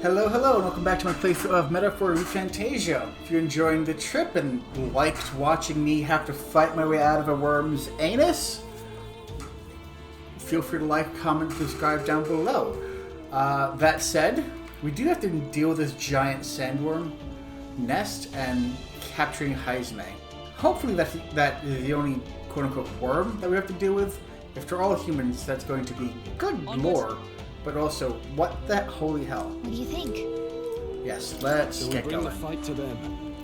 Hello, hello, and welcome back to my playthrough of Metaphor ReFantasio. If you're enjoying the trip and liked watching me have to fight my way out of a worm's anus, feel free to like, comment, subscribe down below. That said, we do have to deal with this giant sandworm nest and capturing Heismay. Hopefully that is the only quote-unquote worm that we have to deal with. If they're all humans, that's going to be good lore. But also, what the holy hell? What do you think? Yes, let's So get bring going. the fight to them.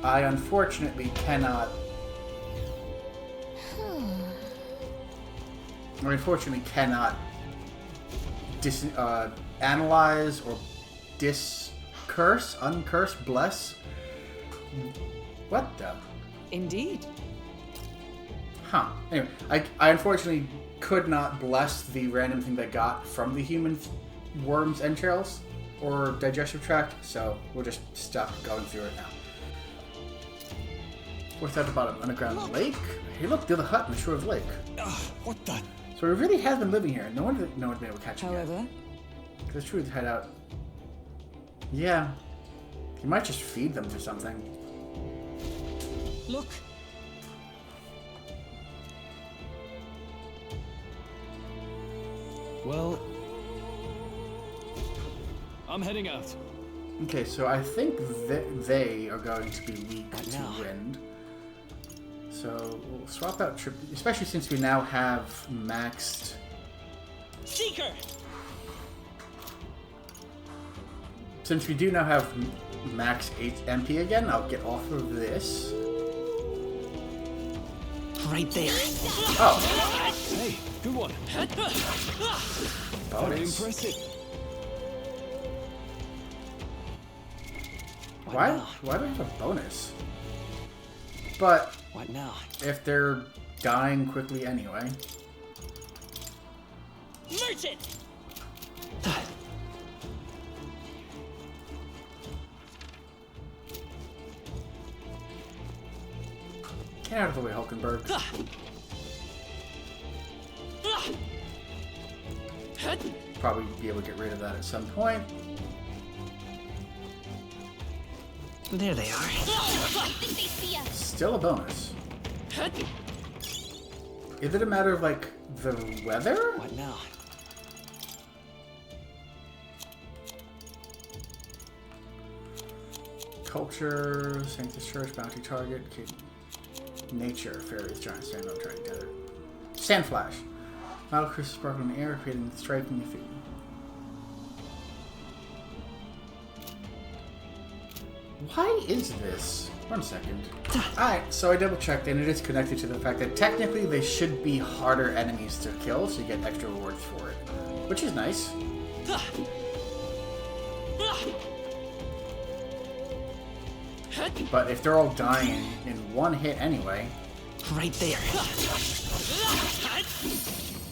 I unfortunately cannot. Analyze or uncurse, bless. What the? Indeed. Huh. Anyway, I unfortunately could not bless the random thing that got from the human worm's entrails or digestive tract, so we're just stuck going through it now. What's at the bottom? Underground lake? Hey, look, the other hut in the shore of the lake. What the? So he really has been living here. No one's been able to catch him However, yet. That's true, the hideout. Yeah. He might just feed them to something. look. Well, I'm heading out. Okay, so I think they are going to be weak But to now- wind. So we'll swap out trip, especially since we now have maxed. Seeker! Since we do now have max MP again, I'll get off of this. Right there. Oh, Hey, good one. Very bonus. impressive. Why do I have a bonus? But What now? if they're dying quickly anyway. Merchant! Get out of the way, Hulkenberg. Probably be able to get rid of that at some point. There they are. I think they see us. Still a bonus. Is it a matter of, like, the weather? What now? Culture, Sanctus Church, Bounty Target, Nature, Fairies, Giant Sandworm, Trying Together. Sand Flash. Metal crystals sparkle in the air, creating striking effect. Why is this? 1 second. Alright, so I double checked and it is connected to the fact that technically they should be harder enemies to kill, so you get extra rewards for it. Which is nice. But if they're all dying in one hit anyway. Right there.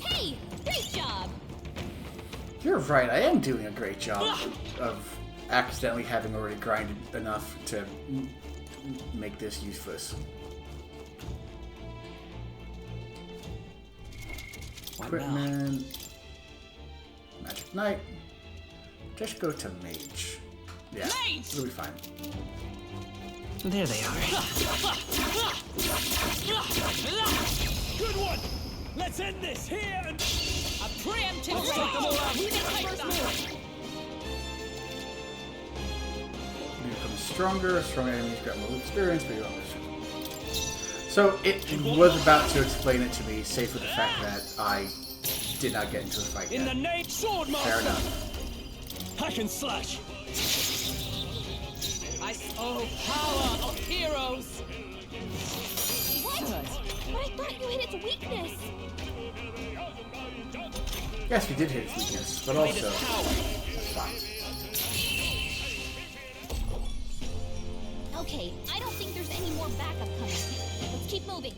Hey, great job. You're right, I am doing a great job of accidentally having already grinded enough to make this useless. What now? Equipment. Magic Knight. Just go to Mage. Yeah, Mage! it'll be fine. There they are. Good one. Let's end this here and. A preemptive Let's take them all out. Who's the first move? You become stronger. Strong enemies grab more experience, but you don't. So it was about to explain it to me, save for the fact that I did not get into a fight In the yet. name, sword master. Fair enough. Hack and slash. Power of heroes! What? But I thought you hit its weakness. Yes, we did hit its weakness, but also that's fine. Okay, I don't think there's any more backup coming. Let's keep moving.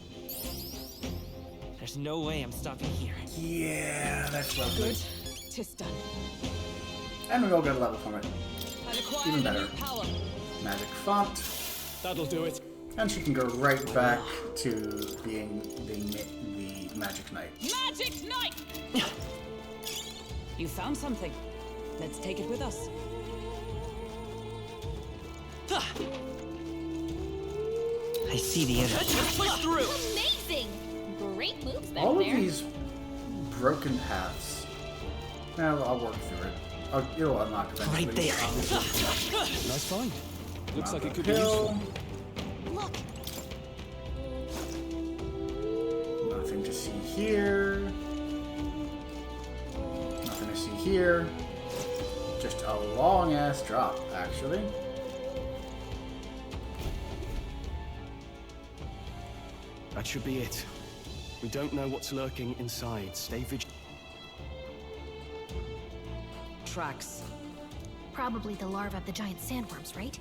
There's no way I'm stopping here. Yeah, that's lovely. Tis done. And we all got a level from it. I've acquired Even a better. new power. Magic font. That'll do it. And she can go right back to being the Magic Knight. Magic Knight! You found something. Let's take it with us. I see the enemy. Let's through. Amazing! Great moves back All of there. these broken paths. Now I'll work through it. Oh, it'll unlock eventually. Right there. obviously. Nice find. Looks like it could be Hill. useful. Look, Nothing to see here. Nothing to see here. Just a long ass drop, actually. That should be it. We don't know what's lurking inside. Stay vigilant. tracks. Probably the larvae of the giant sandworms, right?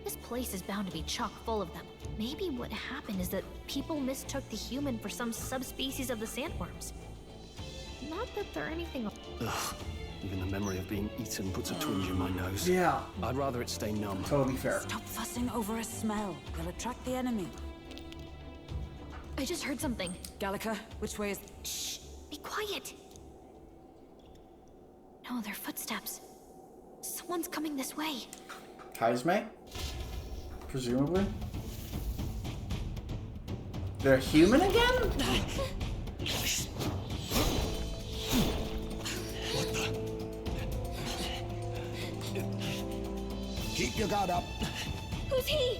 This place is bound to be chock full of them. Maybe what happened is that people mistook the human for some subspecies of the sandworms. Not that they're anything. Ugh. Even the memory of being eaten puts a twinge in my nose. Yeah, I'd rather it stay numb. totally fair. Stop fussing over a smell. You'll attract the enemy. I just heard something. Gallica, which way is... Shh! Be quiet! No, they're footsteps. Someone's coming this way. Heismay? Presumably. They're human again? Keep your guard up. Who's he?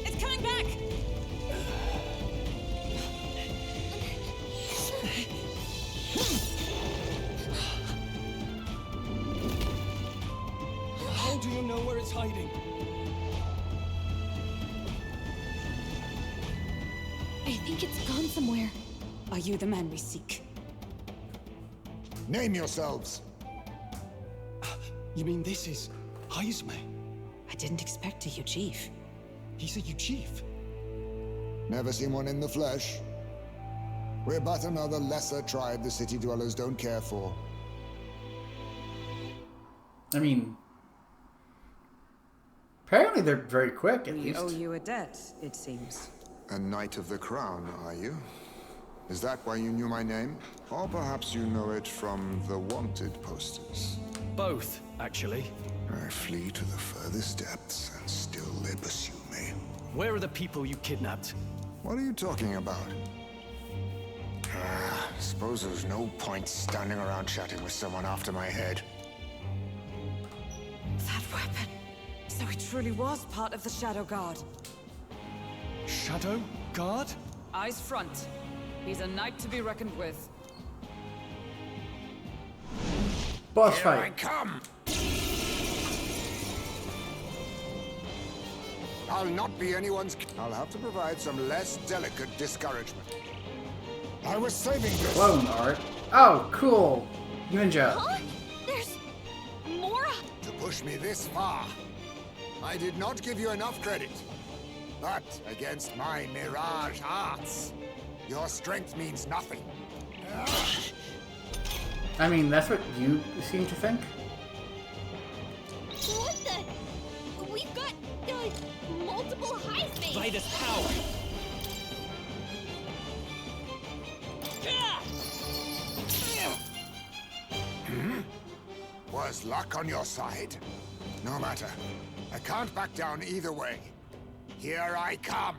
It's coming back! How do you know where it's hiding? I think it's gone somewhere. Are you the man we seek? Name yourselves. You mean this is Heismay? I didn't expect you, Chief. He's a chief. Never seen one in the flesh. We're but another lesser tribe the city dwellers don't care for. I mean, apparently they're very quick, at We least. owe you a debt, it seems. A Knight of the Crown, are you? Is that why you knew my name? Or perhaps you know it from the wanted posters? Both, actually. I flee to the furthest depths, and still they pursue me. Where are the people you kidnapped? What are you talking about? Suppose there's no point standing around chatting with someone after my head. That weapon. So he truly was part of the Shadow Guard. Shadow Guard? Eyes front. He's a knight to be reckoned with. Boss Here I fight. come! I'll not be anyone's... I'll have to provide some less delicate discouragement. I was saving this. Clone art. Oh, cool. Ninja. Huh? There's more? To push me this far. I did not give you enough credit. But against my mirage arts, your strength means nothing. I mean, that's what you seem to think. What the? We've got multiple Heismay. By this power. Was luck on your side? No matter. I can't back down either way. Here I come.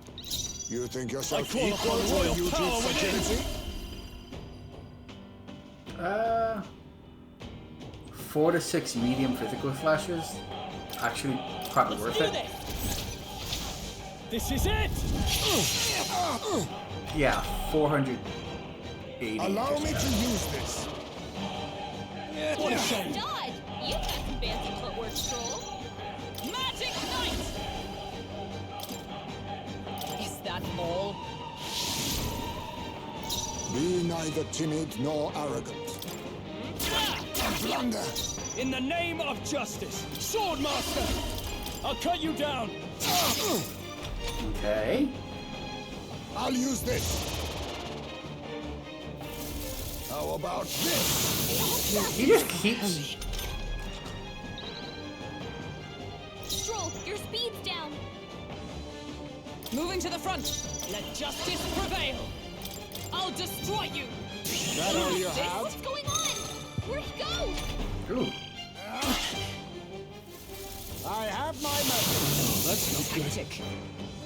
You think yourself I call equal upon to royal Eugene's power within. fragility? 4 to 6 medium physical flashes. Actually, probably worth Do it. this. This is it! Yeah, 480. Allow just me about. to use this. What a shame! Dodge! You've got some fancy footwork, Troll. Magic Knight! Is that all? Be neither timid nor arrogant. A blunder. In the name of justice, Swordmaster! I'll cut you down! Okay. I'll use this. How about this? He just keeps. Stroll, your speed's down. Moving to the front. Let justice prevail. I'll destroy you. that all you have? What's going on? Where'd he go? Ooh. I have my method. That's not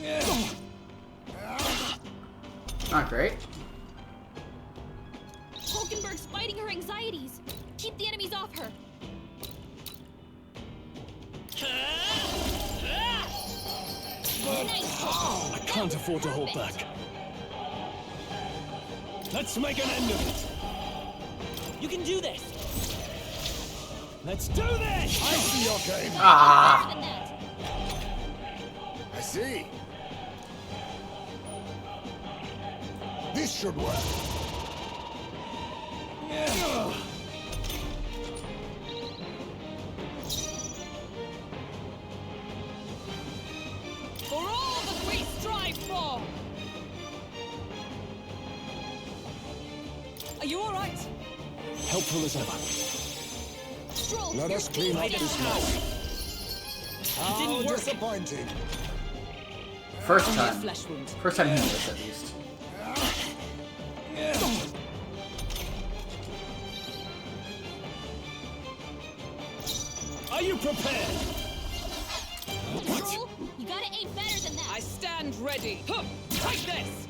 good. Not great. Hulkenberg's fighting her anxieties. Keep the enemies off her. Nice. I can't afford to hold back. Let's make an end of it. You can do this! Let's do this! I see your game. Ah! Better than that. I see. This should work. For all that we strive for! Are you all right? Helpful as ever. Stroll, Let you're us clean up fighting this now. mess. How didn't work. disappointing. First Only a time. flesh wound. First time hearing this, at least. Are you prepared? Stroll, you gotta aim better than that. I stand ready. Huh, take this!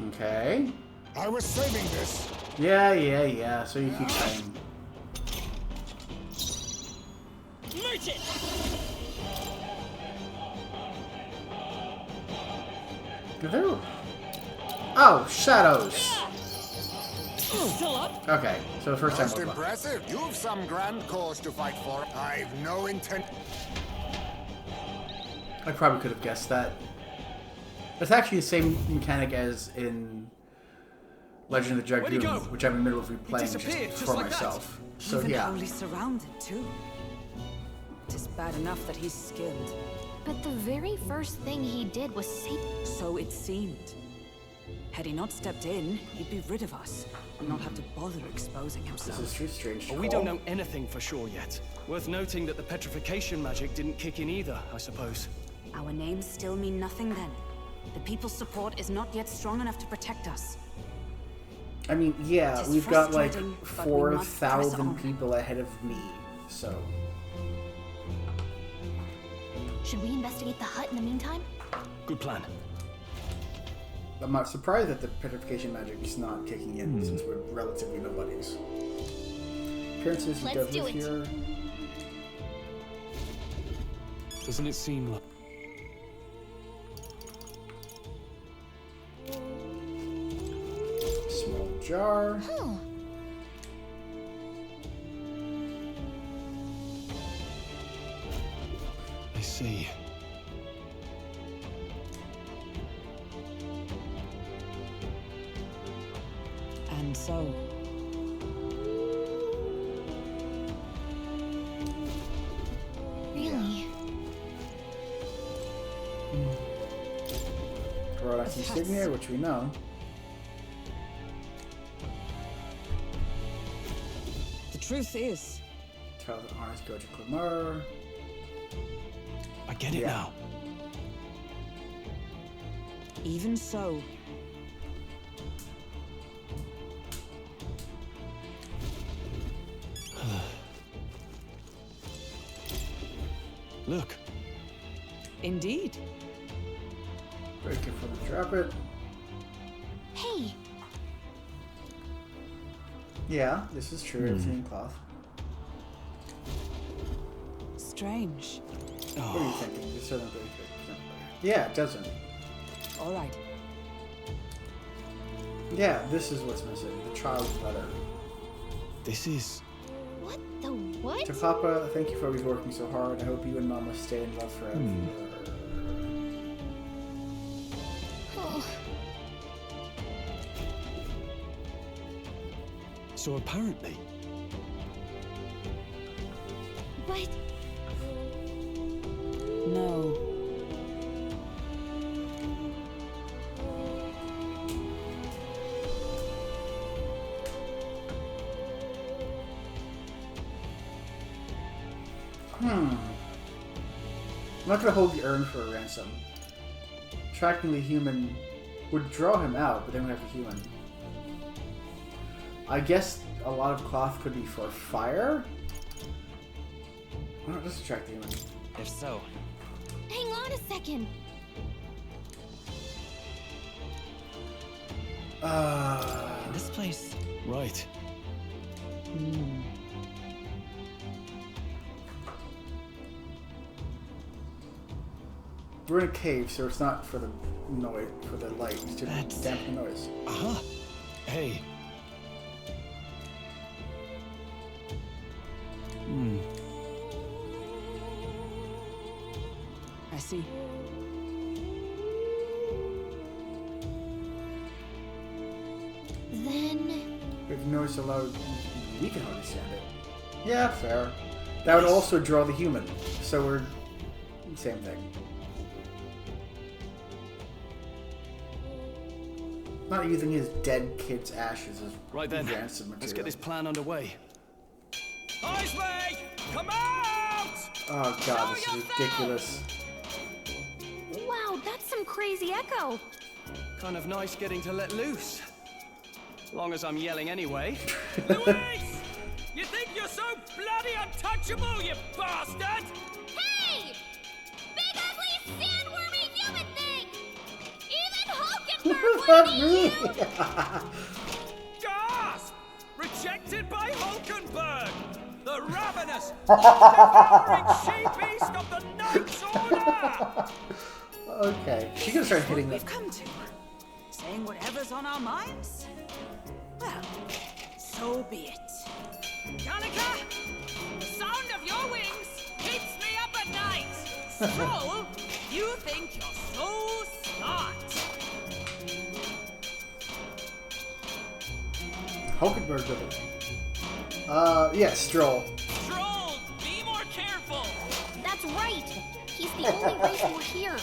Okay. I was saving this. Yeah. So you keep saying. Merchant! There. Oh, shadows. Still up? Okay, so the first time Most was luck. impressive. You've some grand cause to fight for. I've no intent. I probably could have guessed that. It's actually the same mechanic as in Legend of the Where'd he Dragoon, go? which I'm in the middle of replaying disappeared, just for like that. myself. So Even yeah. wholly surrounded, too. It is bad enough that he's skilled. But the very first thing he did was save. So it seemed. Had he not stepped in, he'd be rid of us and not have to bother exposing This himself. is too strange. To But we call. don't know anything for sure yet. Worth noting that the petrification magic didn't kick in either, I suppose. Our names still mean nothing then. The people's support is not yet strong enough to protect us. I mean, yeah, It is we've got like frustrating, but we must press 4,000 on. people ahead of me, so. Should we investigate the hut in the meantime? Good plan. I'm not surprised that the petrification magic is not kicking in since we're relatively nobodies. Appearances, he Let's does do live it. here. Doesn't it seem like... Small jar. Huh. I see. And so, Really? Rolex insignia, which we know. the truth is, Child of Honors, go to Clamar. I get it Yeah. now. even so, Look, indeed, Very careful to drop it. Hey, Yeah, this is true. Everything in cloth. strange. What are you thinking? This doesn't really fit. Yeah, it doesn't. All right, Yeah, this is what's missing. The child's letter. this is... what the what? To Papa, thank you for always working so hard. I hope you and Mama stay in love forever. Oh, So apparently, but no. I'm not gonna hold the urn for a ransom. Tracking the human would draw him out, but then we have a human. I guess a lot of cloth could be for fire? Why not just attract the human? If so, Hang on a second. this place. Right. We're in a cave, so it's not for the noise, for the light. It's to That's- dampen the noise. Uh-huh. Hey. I see. Then... If noise allowed, we can understand it. Yeah, fair. That would also draw the human, so we're same thing. Not using his dead kid's ashes as Right then. ransom material. Let's get this plan underway. Heismay, come out! Oh god, this is ridiculous. Wow, that's some crazy echo. Kind of nice getting to let loose. Long as I'm yelling anyway. Luis! You think you're so bloody untouchable, you bastard? Hey! Big ugly sandwormy human thing! Even Hulkenberg Fuck wouldn't me! eat you! Gasp! Rejected by Hulkenberg! The ravenous, devouring she-beast of the Knight's Order! Okay, she can start hitting them. We've come to. Saying whatever's on our minds? Well, so be it. Gallica, the sound of your wings keeps me up at night. Stroll, you think you're so smart. Hulkenberg with it. Yeah, Stroll. Stroll, be more careful. That's right! He's the only reason we're here.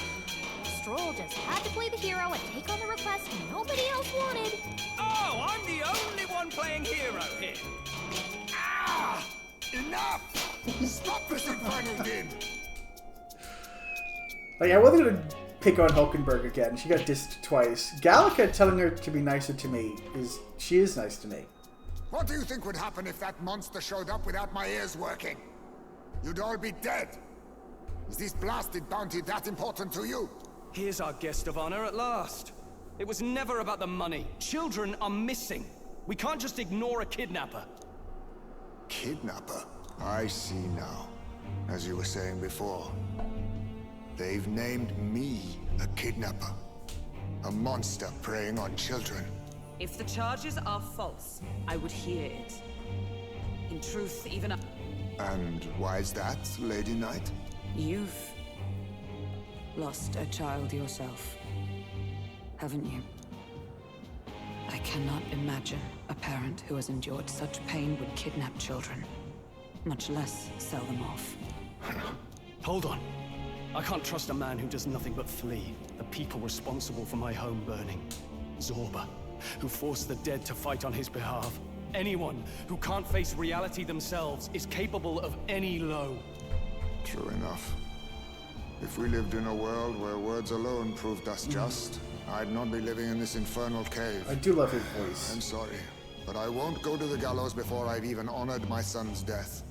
Stroll just had to play the hero and take on the request nobody else wanted. Oh, I'm the only one playing hero here. Ah! Enough! Stop this infernal din! Like, I wasn't gonna pick on Hulkenberg again. She got dissed twice. Gallica telling her to be nicer to me she is nice to me. What do you think would happen if that monster showed up without my ears working? You'd all be dead. Is this blasted bounty that important to you? Here's our guest of honor at last. It was never about the money. Children are missing. We can't just ignore a kidnapper. Kidnapper? I see now. As you were saying before, they've named me a kidnapper. A monster preying on children. If the charges are false, I would hear it. In truth, even And why is that, Lady Knight? you've lost a child yourself, haven't you? I cannot imagine a parent who has endured such pain would kidnap children, much less sell them off. Hold on. I can't trust a man who does nothing but flee. The people responsible for my home burning. Zorba, who forced the dead to fight on his behalf. Anyone who can't face reality themselves is capable of any low. True enough. If we lived in a world where words alone proved us just, I'd not be living in this infernal cave. I do love his voice. I'm sorry, but I won't go to the gallows before I've even honored my son's death.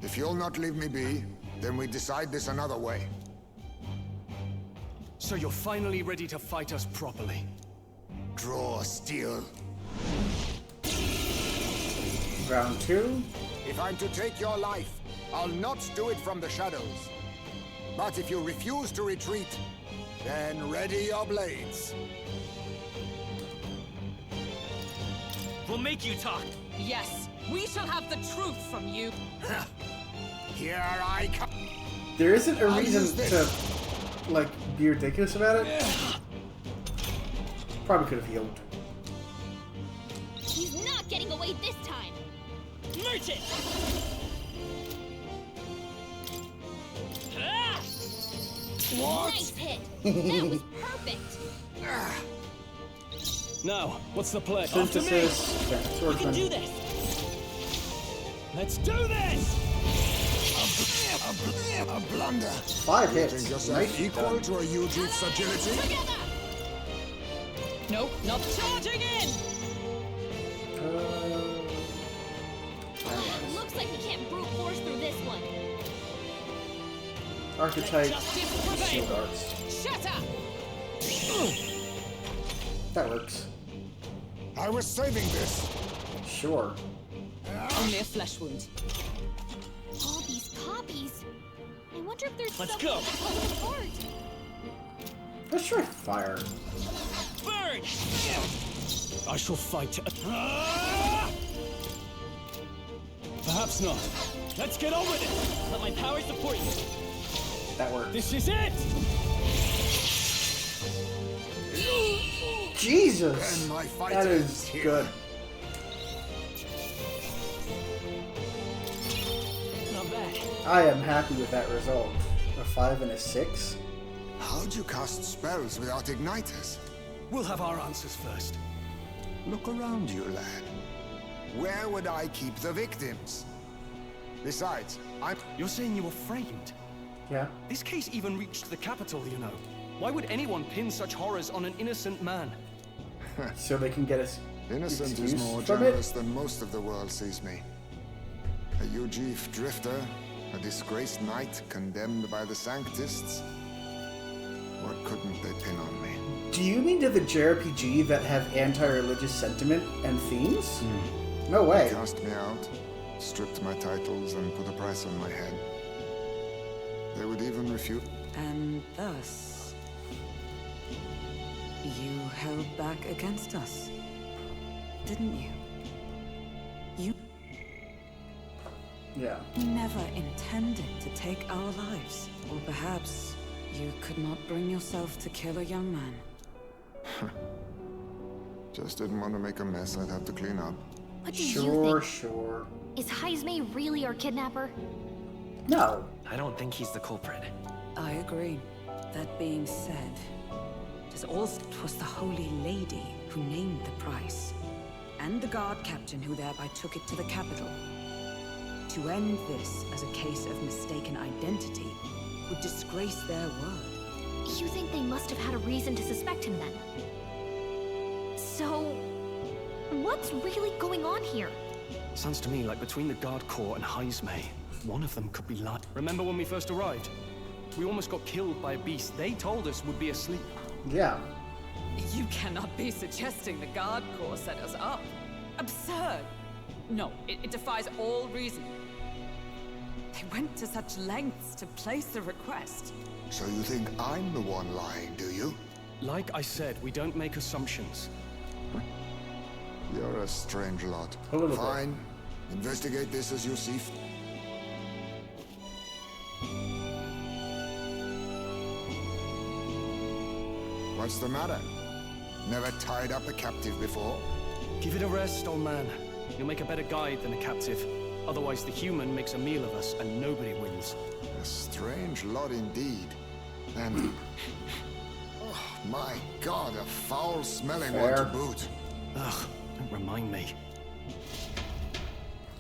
If you'll not leave me be, then we decide this another way. So you're finally ready to fight us properly. Draw steel. Round 2. If I'm to take your life, I'll not do it from the shadows. But if you refuse to retreat, then ready your blades. We'll make you talk. Yes, we shall have the truth from you. Here I come. There isn't a I'll reason use this. to, like, be ridiculous about it. Probably could have healed. He's not getting away this time! Merchant! Ah! Nice hit! That was perfect! Now, what's the play? Synthesis. Okay, We swordsman. can do this. Let's do this! A blunder. 5 hits. Think yourself Nice. equal to a huge agility? Together! Nope, not charging in! Looks like we can't brute force through this one. Archetype Justice prevail. shield arts. Shut up! That works. I was saving this. Sure. Only a flesh wound. All these copies. I wonder if there's Let's something go. apart. Let's try fire. Burn! I shall fight. Perhaps not. Let's get on with it! Let my power support you. That works. This is it! Jesus! And my fight That ends is here. good. Not bad. I am happy with that result. A 5 and a 6. How'd you cast spells without igniters? We'll have our answers first. Look around you, lad. Where would I keep the victims? Besides, You're saying you were framed? Yeah. This case even reached the capital, you know. Why would anyone pin such horrors on an innocent man? So they can get us innocent is excused more from generous it. than most of the world sees me. A UG drifter, a disgraced knight condemned by the Sanctists. What couldn't they pin on me? Do you mean to the JRPG that have anti-religious sentiment and themes? No way. Cast me out, stripped my titles, and put a price on my head. They would even refute. And thus, you held back against us, didn't you? You Yeah. never intended to take our lives. Or perhaps you could not bring yourself to kill a young man. Just didn't want to make a mess I'd have to clean up. What do you Sure, think? sure. Is Heismay really our kidnapper? No. I don't think he's the culprit. I agree. That being said, it was the Holy Lady who named the price, and the guard captain who thereby took it to the capital. To end this as a case of mistaken identity would disgrace their word. You think they must have had a reason to suspect him then? So, what's really going on here? Sounds to me like between the Guard Corps and Heismay, one of them could be lying. Remember when we first arrived? We almost got killed by a beast they told us would be asleep. Yeah. You cannot be suggesting the Guard Corps set us up. Absurd! No, it defies all reason. They went to such lengths to place the request. So you think I'm the one lying, do you? Like I said, we don't make assumptions. You're a strange lot. A little bit. Fine. Investigate this as you see fit. What's the matter? Never tied up a captive before? Give it a rest, old man. You'll make a better guide than a captive. Otherwise, the human makes a meal of us and nobody wins. A strange lot indeed. And... oh, my God, a foul-smelling one Fair. to boot. Ugh, don't remind me.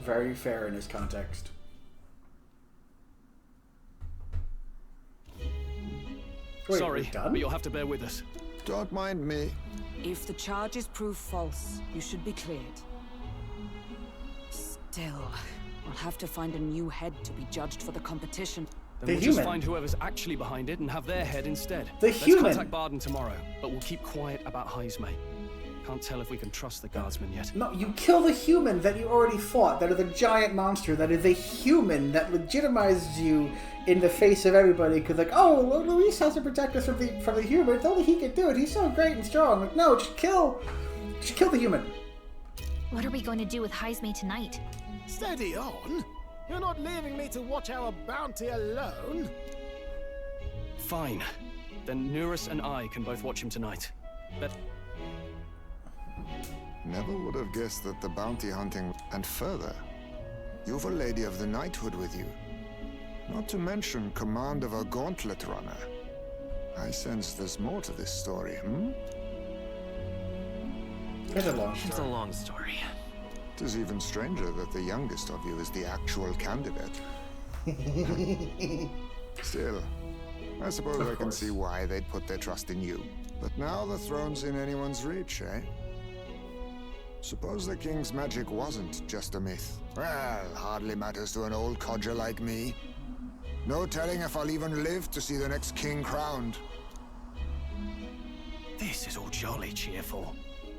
Very fair in his context. Wait, Sorry, we're done? but you'll have to bear with us. Don't mind me. If the charges prove false, you should be cleared. Still, we'll have to find a new head to be judged for the competition. Then The we'll human. just find whoever's actually behind it and have their head instead. The Let's human. contact Barden tomorrow, but we'll keep quiet about Heismay. Can't tell if we can trust the guardsman yet. No, you kill the human that you already fought, that is the giant monster, that is a human that legitimizes you in the face of everybody, because like, oh, Luis has to protect us from the humans, only he can do it, he's so great and strong. Like, no, just kill the human. What are we going to do with Heismay tonight? Steady on. You're not leaving me to watch our bounty alone. Fine. Then Nurus and I can both watch him tonight. But Never would have guessed that the bounty hunting... And further, you've a Lady of the Knighthood with you. Not to mention command of a gauntlet runner. I sense there's more to this story, hmm? It's a long It's a story. long story. It is even stranger that the youngest of you is the actual candidate. Still, I suppose I can see why they'd put their trust in you. But now the throne's in anyone's reach, eh? Suppose the king's magic wasn't just a myth. Well, hardly matters to an old codger like me. No telling if I'll even live to see the next king crowned. This is all jolly cheerful.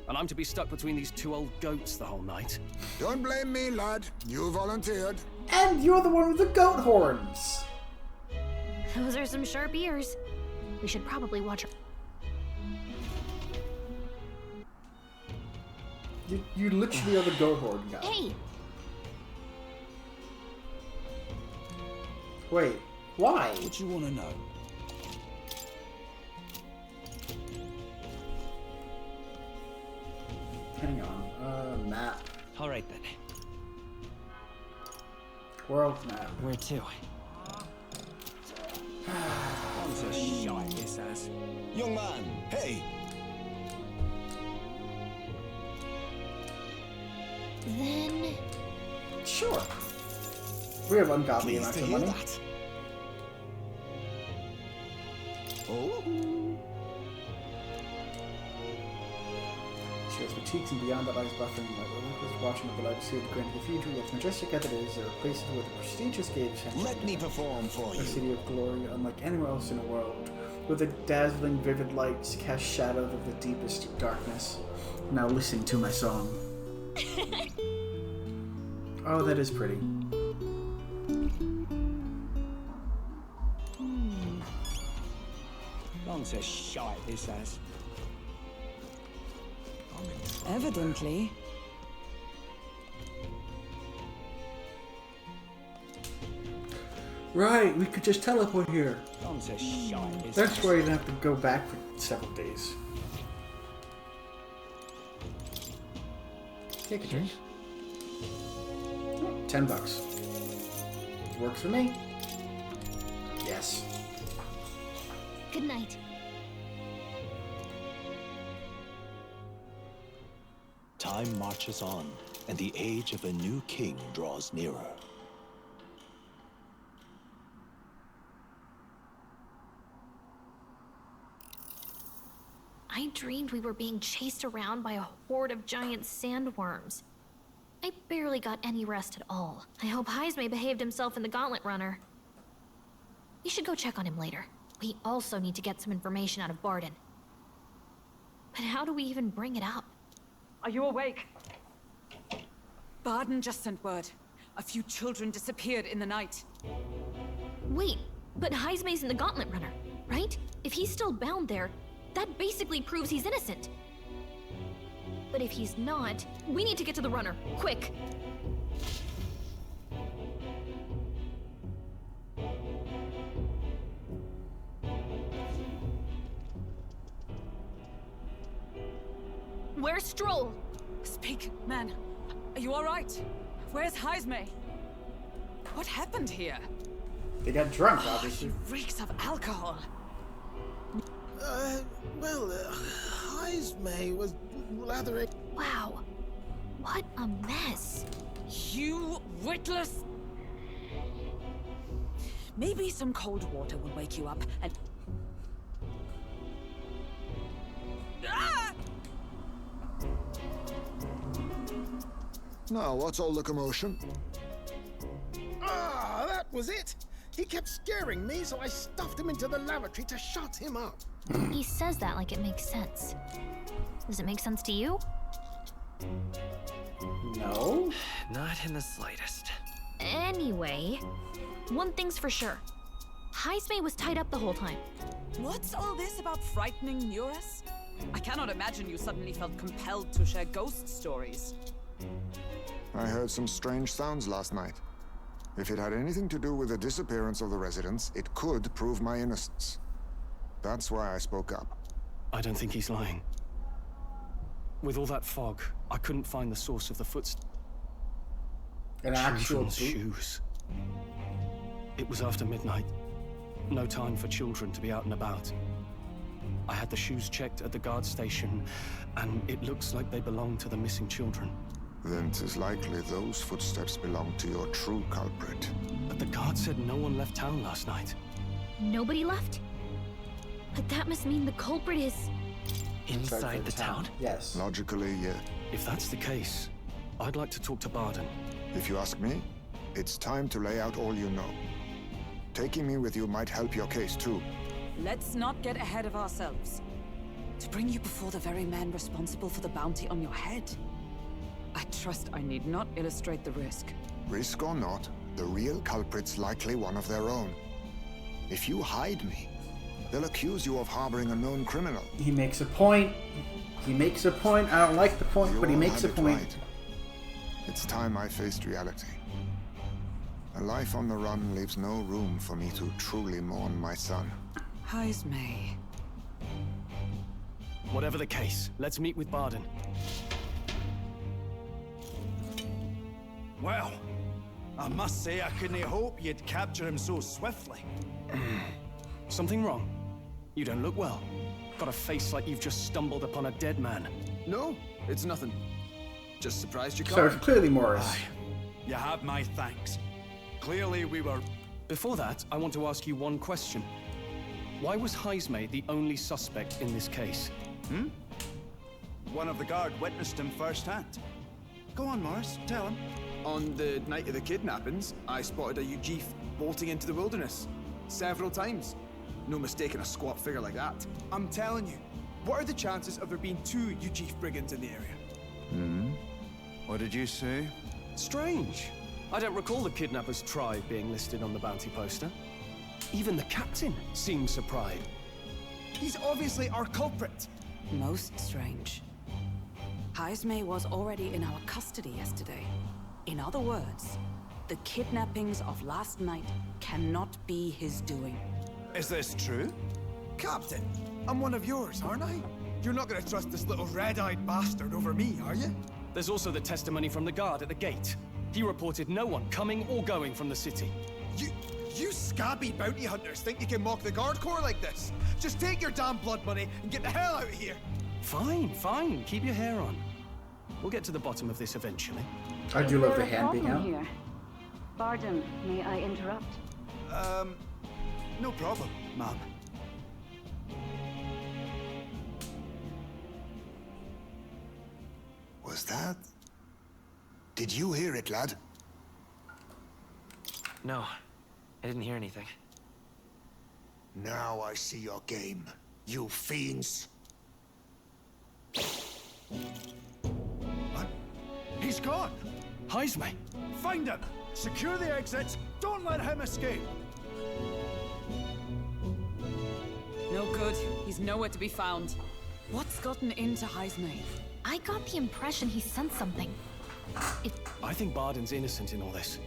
And I'm to be stuck between these two old goats the whole night. Don't blame me, lad. You volunteered. And you're the one with the goat horns. Those are some sharp ears. We should probably watch her. You literally are the goat horn guy. Hey! Wait, why? What do you want to know? Hang on. Map. All right then. World map. Where to? What's a shite this ass? Young man, hey! Then... Sure. We have ungodly Pleased amounts to of hear money. that. Oh. She has boutiques and beyond that lies buffering my workers watching the light see the grand cathedral. As majestic as it is, there are places where the prestigious gates Let me perform for a you. city of glory unlike anywhere else in the world, where the dazzling vivid lights cast shadows of the deepest darkness. Now listen to my song. Oh, that is pretty. What's a shite this ass? Evidently. Right, we could just teleport here. What's a shite this That's ass? why you don't have to go back for several days. Take a drink. $10. Works for me. Yes. Good night. Time marches on, and the age of a new king draws nearer. I dreamed we were being chased around by a horde of giant sandworms. I barely got any rest at all. I hope Heismay behaved himself in the Gauntlet Runner. We should go check on him later. We also need to get some information out of Barden. But how do we even bring it up? Are you awake? Barden just sent word. A few children disappeared in the night. Wait, but Heismay's in the Gauntlet Runner, right? If he's still bound there, that basically proves he's innocent. But if he's not, we need to get to the runner, quick! Where's Stroll? Speak, man. Are you alright? Where's Heismay? What happened here? They got drunk, obviously. He reeks of alcohol. Heismay was lathering. Wow, what a mess. You witless! Maybe some cold water will wake you up and... Ah! Now, what's all the commotion? Ah, that was it. He kept scaring me, so I stuffed him into the lavatory to shut him up. He says that like it makes sense. Does it make sense to you? No? Not in the slightest. Anyway, one thing's for sure. Heismay was tied up the whole time. What's all this about frightening Eurus? I cannot imagine you suddenly felt compelled to share ghost stories. I heard some strange sounds last night. If it had anything to do with the disappearance of the residents, it could prove my innocence. That's why I spoke up. I don't think he's lying. With all that fog, I couldn't find the source of the footsteps. An actual Children's boot? shoes. It was after midnight. No time for children to be out and about. I had the shoes checked at the guard station, and it looks like they belong to the missing children. Then 'tis likely those footsteps belong to your true culprit. But the guard said no one left town last night. Nobody left? But that must mean the culprit is... Inside the town? Yes. Logically, yeah. If that's the case, I'd like to talk to Barden. If you ask me, it's time to lay out all you know. Taking me with you might help your case too. Let's not get ahead of ourselves. To bring you before the very man responsible for the bounty on your head. I trust I need not illustrate the risk. Risk or not, the real culprit's likely one of their own. If you hide me, they'll accuse you of harboring a known criminal. He makes a point. He makes a point. I don't like the point, but he makes a point. Right. It's time I faced reality. A life on the run leaves no room for me to truly mourn my son. Heismay. Whatever the case, let's meet with Barden. Well, I must say I couldn't hope you'd capture him so swiftly. Something wrong? You don't look well. Got a face like you've just stumbled upon a dead man. No, it's nothing. Just surprised you So caught it's clearly Morris. Aye. You have my thanks. Clearly we were... Before that, I want to ask you one question. Why was Heismay the only suspect in this case? One of the guard witnessed him firsthand. Go on, Morris, tell him. On the night of the kidnappings, I spotted a Ujif bolting into the wilderness. Several times. No mistaking a squat figure like that. I'm telling you, what are the chances of there being 2 Ujif brigands in the area? What did you say? Strange. I don't recall the kidnapper's tribe being listed on the bounty poster. Even the captain seemed surprised. He's obviously our culprit. Most strange. Heismay was already in our custody yesterday. In other words, the kidnappings of last night cannot be his doing. Is this true? Captain, I'm one of yours, aren't I? You're not gonna trust this little red-eyed bastard over me, are you? There's also the testimony from the guard at the gate. He reported no one coming or going from the city. You scabby bounty hunters think you can mock the guard corps like this? Just take your damn blood money and get the hell out of here! Fine, fine. Keep your hair on. We'll get to the bottom of this eventually. I do love the hand being out. Here? Barden, may I interrupt? No problem, ma'am. Was that? Did you hear it, lad? No, I didn't hear anything. Now I see your game, you fiends. What? He's gone! Heismay! Find him! Secure the exits! Don't let him escape! No good. He's nowhere to be found. What's gotten into Heismay? I got the impression he sensed something. I think Barden's innocent in all this.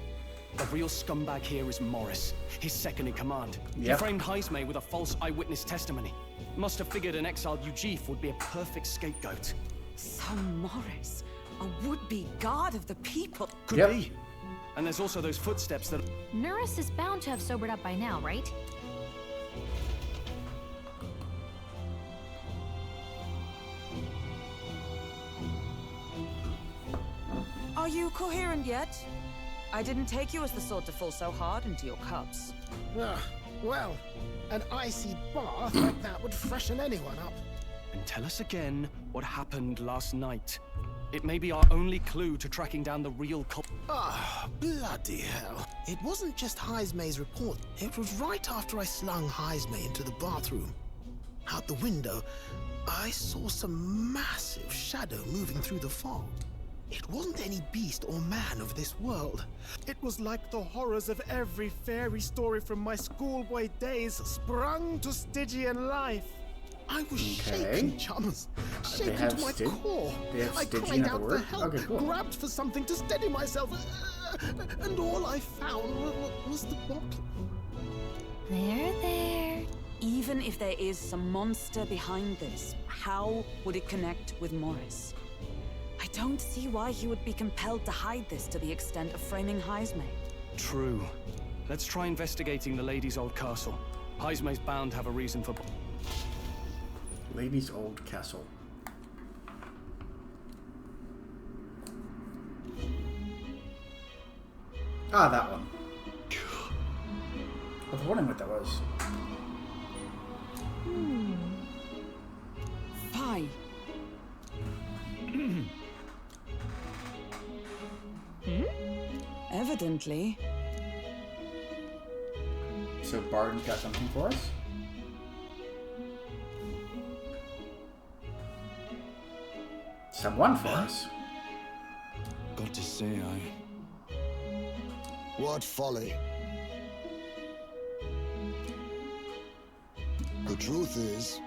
The real scumbag here is Morris, his second in command. Yep. He framed Heismay with a false eyewitness testimony. Must have figured an exiled Ujif would be a perfect scapegoat. So Morris, a would-be guard of the people. Could be. And there's also those footsteps that... Norris is bound to have sobered up by now, right? Are you coherent yet? I didn't take you as the sort to fall so hard into your cups. Well, an icy bath like that would freshen anyone up. And tell us again what happened last night. It may be our only clue to tracking down the real culprit. Bloody hell. It wasn't just Heismay's report. It was right after I slung Heismay into the bathroom. Out the window, I saw some massive shadow moving through the fog. It wasn't any beast or man of this world. It was like the horrors of every fairy story from my schoolboy days sprung to Stygian life. I was shaking, chums. Shaken to my core. I cried out for help, grabbed for something to steady myself, and all I found was the bottle. There. Even if there is some monster behind this, how would it connect with Morris? I don't see why he would be compelled to hide this to the extent of framing Heismay. True. Let's try investigating the lady's old castle. Heismay's bound to have a reason for... Lady's old castle. Ah, that one. I was wondering what that was. Evidently. So Barden's got something for us? Someone for us. Got to say, What folly. The truth is...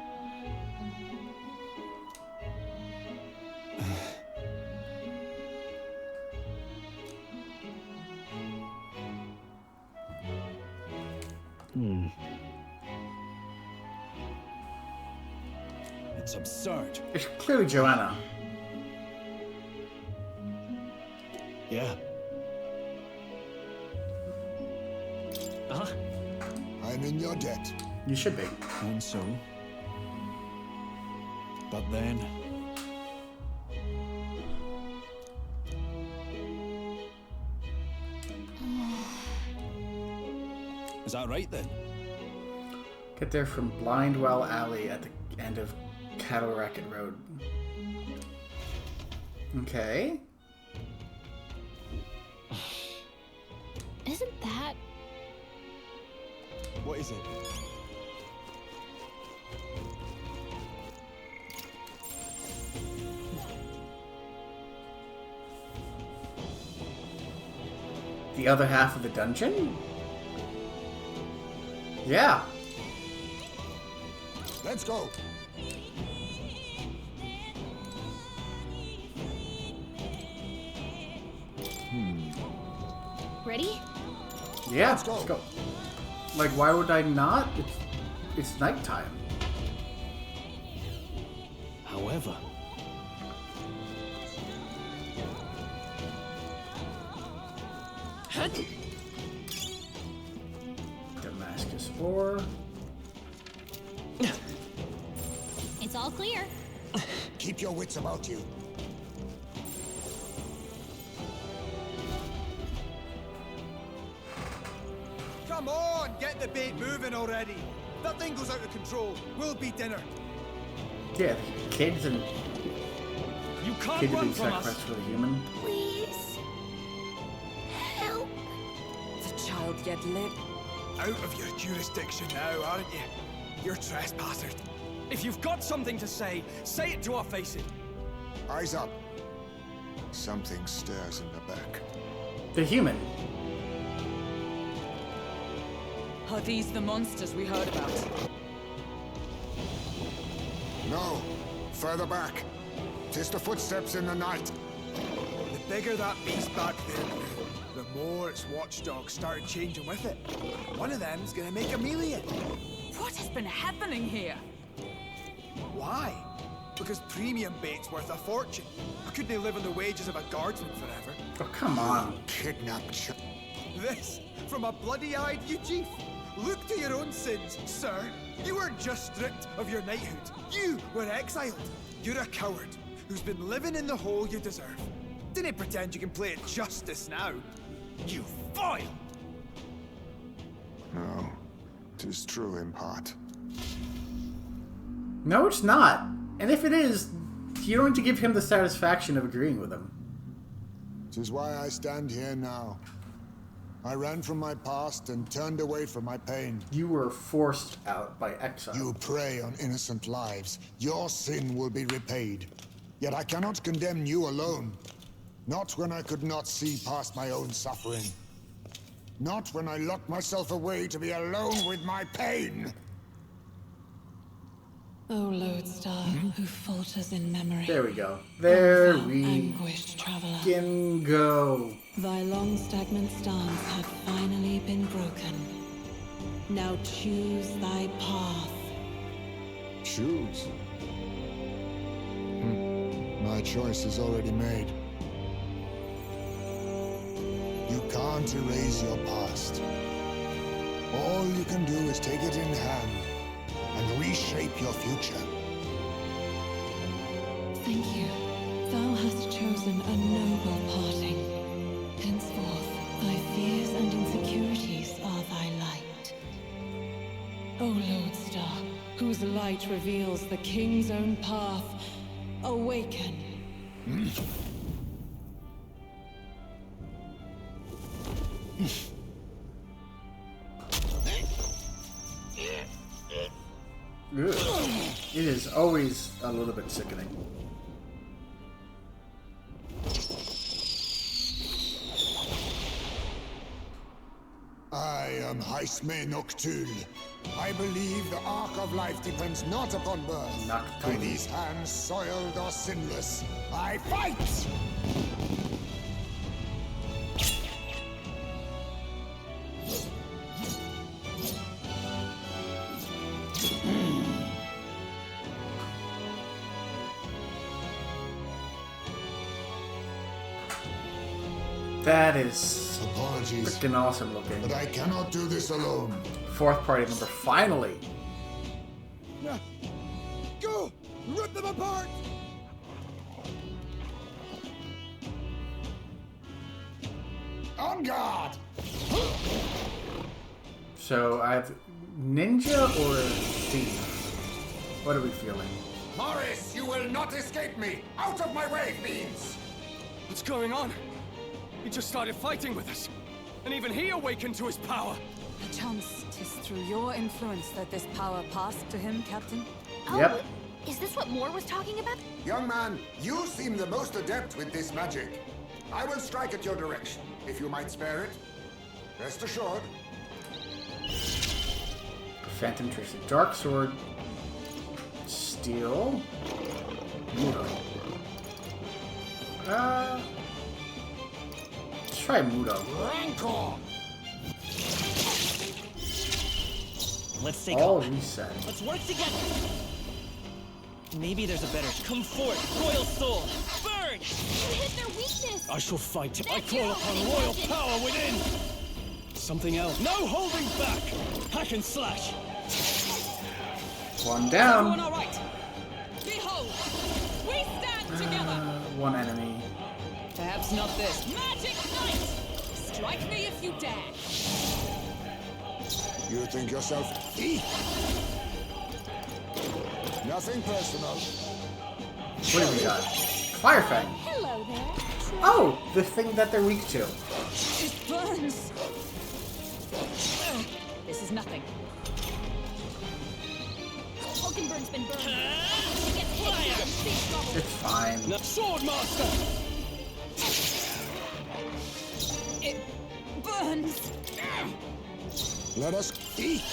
It's absurd. It's clearly Joanna. Yeah. I'm in your debt. You should be. And so? But then... Is that right then? Get there from Blindwell Alley at the end of Cattle Racket Road. Okay. Isn't that... What is it? The other half of the dungeon? Yeah. Let's go. Ready? Yeah, let's go. Like, why would I not? It's nighttime. However, Damascus ore. It's all clear. Keep your wits about you. Come on, get the bait moving already. That thing goes out of control. We'll be dinner. Yeah, kids and You can't kids are run being from us. sacrificed for the human. Please. Help. The child yet live. Out of your jurisdiction now, aren't you? You're trespassers. If you've got something to say it to our faces. Eyes up. Something stirs in the back. The human. Are these the monsters we heard about? No. Further back. 'Tis the footsteps in the night. The bigger that beast back there grew, the more its watchdogs started changing with it. One of them's gonna make a melee. What has been happening here? Why? Because premium bait's worth a fortune. I couldn't live on the wages of a guardsman forever. Oh, come on. Kidnapped. This from a bloody-eyed Eugene. Look to your own sins, sir. You weren't just stripped of your knighthood. You were exiled. You're a coward who's been living in the hole you deserve. Didn't pretend you can play at justice now. You foil! No. 'Tis true in part. No, it's not. And if it is, you don't need to give him the satisfaction of agreeing with him. 'Tis why I stand here now. I ran from my past and turned away from my pain. You were forced out by exile. You prey on innocent lives. Your sin will be repaid. Yet I cannot condemn you alone. Not when I could not see past my own suffering. Not when I locked myself away to be alone with my pain. O Lodestar, who falters in memory. There we go. There thou we anguished traveler. can go. Thy long stagnant stance had finally been broken. Now choose thy path. Choose? My choice is already made. You can't erase your past. All you can do is take it in hand and reshape your future. Thank you. Thou hast chosen a noble parting. Henceforth, thy fears and insecurities are thy light. O Lodestar, whose light reveals the king's own path, awaken. Ugh. It is always a little bit sickening. I am Heismay Noctul. I believe the arc of life depends not upon birth. By these hands soiled or sinless, I fight! That is apologies, freaking awesome looking. But I cannot do this alone. Fourth party member, finally. Go! Rip them apart! On guard! So I have ninja or thief? What are we feeling? Morris, you will not escape me! Out of my way, fiends! What's going on? He just started fighting with us. And even he awakened to his power. Perchance 'tis through your influence that this power passed to him, Captain? Yep. Is this what Moore was talking about? Young man, you seem the most adept with this magic. I will strike at your direction, if you might spare it. Rest assured. Phantom Tracer, Dark Sword, Steel, Mudo. Let's try Mudo. Rancor! Let's stay All calm. reset. Let's work together. Maybe there's a better. Come forth, royal soul. Burn! You hit their weakness! I shall fight. I call upon royal power within. Something else. No holding back. Hack and slash. One down. Everyone all right? Behold, we stand together. One enemy. Perhaps not this. Magic Knight! Strike me if you dare. You think yourself Nothing personal. What do we got? Fire Fang. Hello there. Oh, the thing that they're weak to. It burns. This is nothing. Hulkenberg's been burned. He gets hit. He's in big trouble. It's fine. Now, sword master. It burns. Let us eat.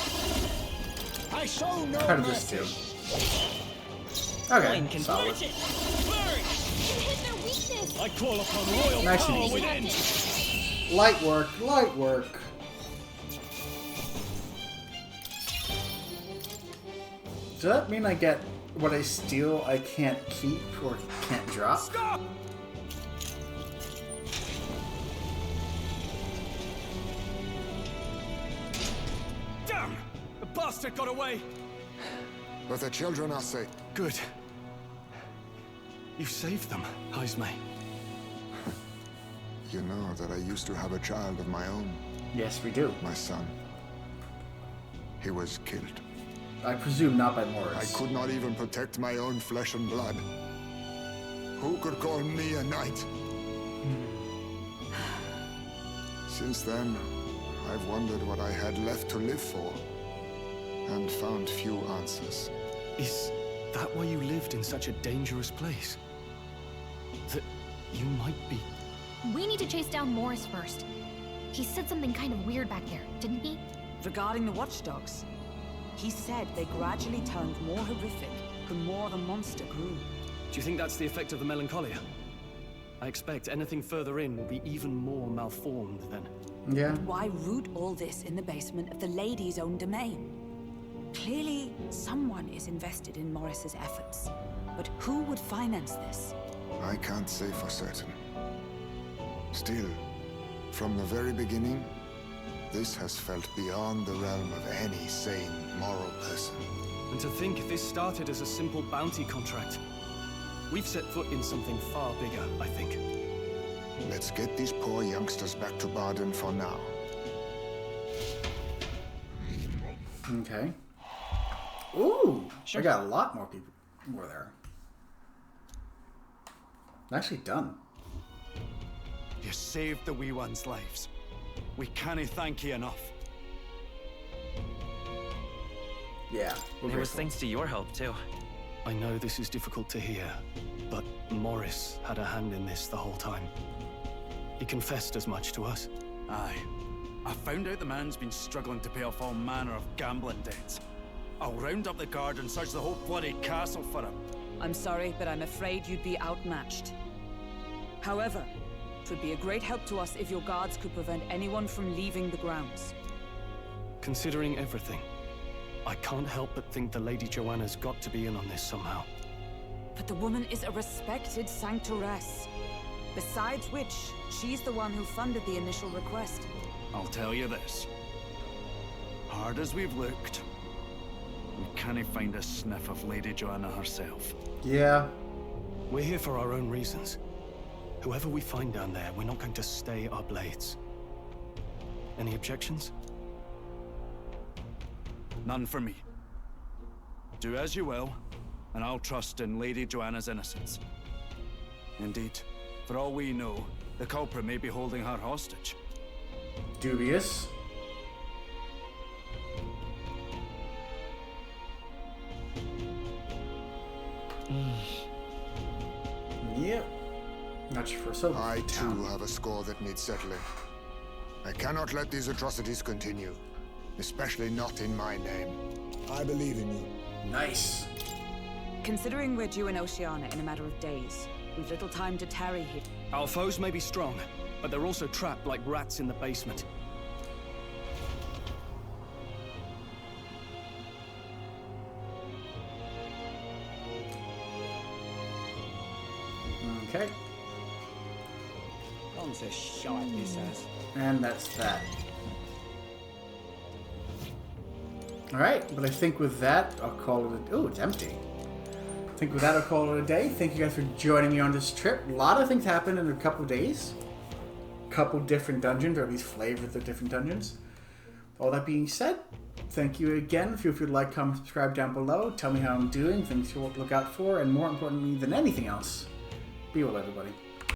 I show no How did this do? Okay, solid. You hit their weakness. I call upon royal Nice and power easy. within. Light work, light work. Does that mean I get what I steal I can't keep or can't drop? Stop! Damn! The bastard got away! But the children are safe. Good. You saved them, Heismay. You know that I used to have a child of my own. Yes, we do. My son. He was killed. I presume not by I Morris. could not even protect my own flesh and blood. Who could call me a knight? Since then, I've wondered what I had left to live for, and found few answers. Is that why you lived in such a dangerous place? That you might be... We need to chase down Morris first. He said something kind of weird back there, didn't he? Regarding the watchdogs, he said they gradually turned more horrific the more the monster grew. Do you think that's the effect of the melancholia? I expect anything further in will be even more malformed then. Yeah. Why root all this in the basement of the lady's own domain? Clearly, someone is invested in Morris's efforts. But who would finance this? I can't say for certain. Still, from the very beginning, this has felt beyond the realm of any sane, moral person. And to think this started as a simple bounty contract. We've set foot in something far bigger, I think. Let's get these poor youngsters back to Baden for now. Okay. Ooh, I got a lot more people more there. Nicely done. You saved the wee ones' lives. We can't thank you enough. Yeah, It was thanks to your help, too. I know this is difficult to hear, but Morris had a hand in this the whole time. He confessed as much to us. Aye. I found out the man's been struggling to pay off all manner of gambling debts. I'll round up the guard and search the whole bloody castle for him. I'm sorry, but I'm afraid you'd be outmatched. However, it would be a great help to us if your guards could prevent anyone from leaving the grounds. Considering everything, I can't help but think the Lady Joanna's got to be in on this somehow. But the woman is a respected sanctoress. Besides which, she's the one who funded the initial request. I'll tell you this. Hard as we've looked, we can't find a sniff of Lady Joanna herself. Yeah. We're here for our own reasons. Whoever we find down there, we're not going to stay our blades. Any objections? None for me. Do as you will, and I'll trust in Lady Joanna's innocence. Indeed, for all we know, the culprit may be holding her hostage. Dubious. Yep. Not sure for so. I too have a score that needs settling. I cannot let these atrocities continue, especially not in my name. I believe in you. Nice. Considering we're due in Oceania in a matter of days, we've little time to tarry here. Our foes may be strong, but they're also trapped like rats in the basement. Okay. Onto shite this has. And that's that. Alright, but I think with that, I'll call it a... Oh, it's empty. I think with that, I'll call it a day. Thank you guys for joining me on this trip. A lot of things happened in a couple of days. A couple different dungeons, or at least flavors of different dungeons. All that being said, thank you again. Feel free to like, comment, subscribe down below. Tell me how I'm doing, things to look out for, and more importantly than anything else, be well, everybody.